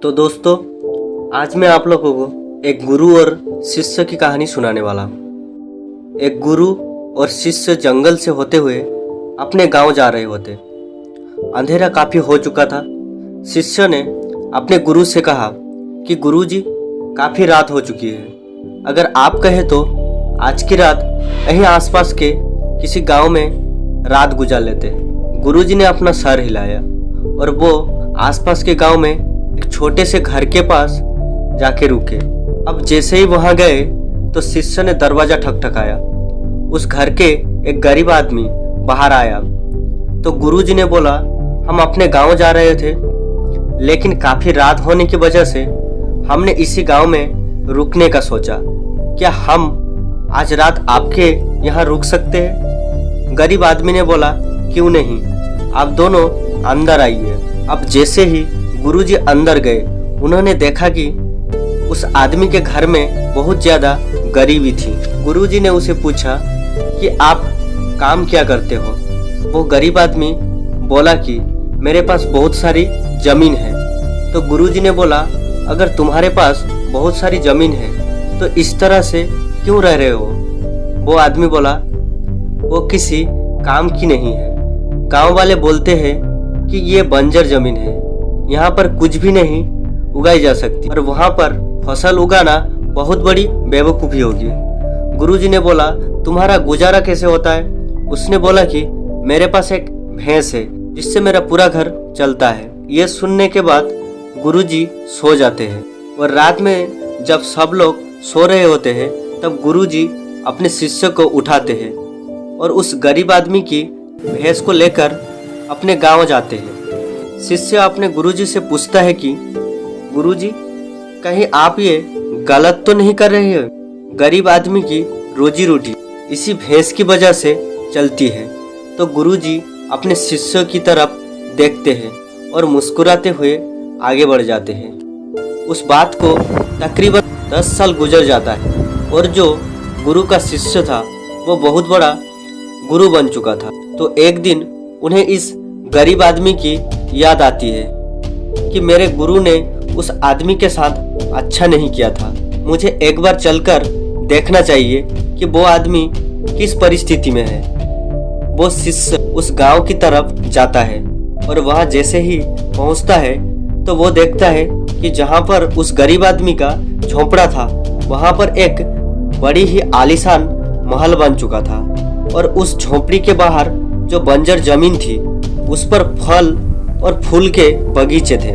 तो दोस्तों, आज मैं आप लोगों को एक गुरु और शिष्य की कहानी सुनाने वाला हूँ। एक गुरु और शिष्य जंगल से होते हुए अपने गांव जा रहे होते। अंधेरा काफ़ी हो चुका था। शिष्य ने अपने गुरु से कहा कि गुरुजी, काफ़ी रात हो चुकी है, अगर आप कहें तो आज की रात यहीं आसपास के किसी गांव में रात गुजार लेते हैं। गुरुजी ने अपना सर हिलाया और वो आसपास के गांव में एक छोटे से घर के पास जाके रुके। अब जैसे ही वहां गए तो शिष्य ने दरवाजा ठकठकाया। उस घर के एक गरीब आदमी बाहर आया तो गुरुजी ने बोला, हम अपने गांव जा रहे थे, लेकिन काफी रात होने की वजह से हमने इसी गांव में रुकने का सोचा। क्या हम आज रात आपके यहाँ रुक सकते हैं? गरीब आदमी ने बोला, क्यों नहीं, आप दोनों अंदर आइए। अब जैसे ही गुरुजी अंदर गए, उन्होंने देखा कि उस आदमी के घर में बहुत ज्यादा गरीबी थी। गुरुजी ने उसे पूछा कि आप काम क्या करते हो? वो गरीब आदमी बोला कि मेरे पास बहुत सारी जमीन है। तो गुरुजी ने बोला, अगर तुम्हारे पास बहुत सारी जमीन है तो इस तरह से क्यों रह रहे हो? वो आदमी बोला, वो किसी काम की नहीं है। गांव वाले बोलते हैं कि ये बंजर जमीन है, यहाँ पर कुछ भी नहीं उगाई जा सकती और वहाँ पर फसल उगाना बहुत बड़ी बेवकूफ़ी होगी। गुरुजी ने बोला, तुम्हारा गुजारा कैसे होता है? उसने बोला कि मेरे पास एक भैंस है जिससे मेरा पूरा घर चलता है। ये सुनने के बाद गुरुजी सो जाते हैं और रात में जब सब लोग सो रहे होते हैं तब गुरुजी अपने शिष्य को उठाते हैं और उस गरीब आदमी की भैंस को लेकर अपने गांव जाते हैं। शिष्य अपने गुरुजी से पूछता है कि गुरुजी, कहीं आप ये गलत तो नहीं कर रहे हैं? गरीब आदमी की रोजी रोटी इसी भैंस की वजह से चलती है। तो गुरुजी अपने शिष्य की तरफ देखते हैं और मुस्कुराते हुए आगे बढ़ जाते हैं। उस बात को तकरीबन 10 साल गुजर जाता है और जो गुरु का शिष्य था वो बहुत बड़ा गुरु बन चुका था। तो एक दिन उन्हें इस गरीब आदमी की याद आती है कि मेरे गुरु ने उस आदमी के साथ अच्छा नहीं किया था, मुझे एक बार चलकर देखना चाहिए कि वो आदमी किस परिस्थिति में है। वो शिष्य उस गांव की तरफ जाता है और वहां जैसे ही पहुंचता है तो वो देखता है कि जहां पर उस गरीब आदमी का झोंपड़ा था वहां पर एक बड़ी ही आलीशान महल बन चुका था और उस झोंपड़ी के बाहर जो बंजर जमीन थी उस पर फल और फूल के बगीचे थे।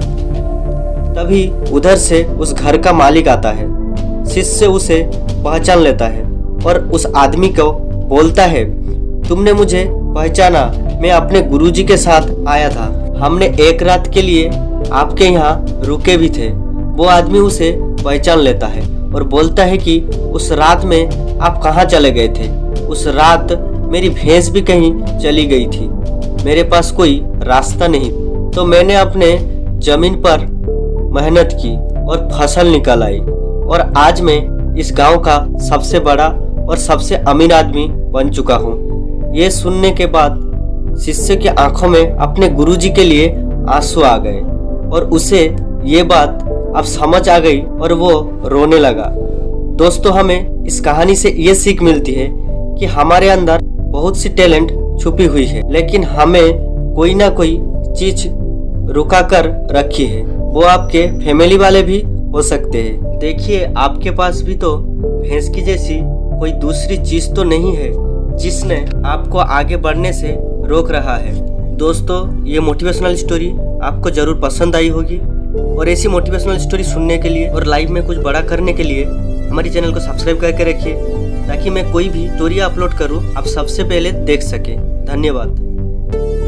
तभी उधर से उस घर का मालिक आता है। शिष्य उसे पहचान लेता है और उस आदमी को बोलता है, तुमने मुझे पहचाना, मैं अपने गुरुजी के साथ आया था, हमने एक रात के लिए आपके यहाँ रुके भी थे। वो आदमी उसे पहचान लेता है और बोलता है कि उस रात में आप कहाँ चले गए थे? उस रात मेरी भैंस भी कहीं चली गई थी, मेरे पास कोई रास्ता नहीं, तो मैंने अपने जमीन पर मेहनत की और फसल निकाल आई और आज मैं इस गांव का सबसे बड़ा और सबसे अमीर आदमी बन चुका हूँ। ये सुनने के बाद शिष्य की आंखों में अपने गुरुजी के लिए आंसू आ गए और उसे ये बात अब समझ आ गई और वो रोने लगा। दोस्तों, हमें इस कहानी से ये सीख मिलती है कि हमारे अंदर बहुत सी टैलेंट छुपी हुई है, लेकिन हमें कोई ना कोई चीज रुका कर रखी है। वो आपके फैमिली वाले भी हो सकते हैं। देखिए, आपके पास भी तो भैंस की जैसी कोई दूसरी चीज तो नहीं है जिसने आपको आगे बढ़ने से रोक रहा है। दोस्तों, ये मोटिवेशनल स्टोरी आपको जरूर पसंद आई होगी और ऐसी मोटिवेशनल स्टोरी सुनने के लिए और लाइफ में कुछ बड़ा करने के लिए हमारे चैनल को सब्सक्राइब करके रखिए ताकि मैं कोई भी स्टोरी अपलोड करूं आप सबसे पहले देख सके। धन्यवाद।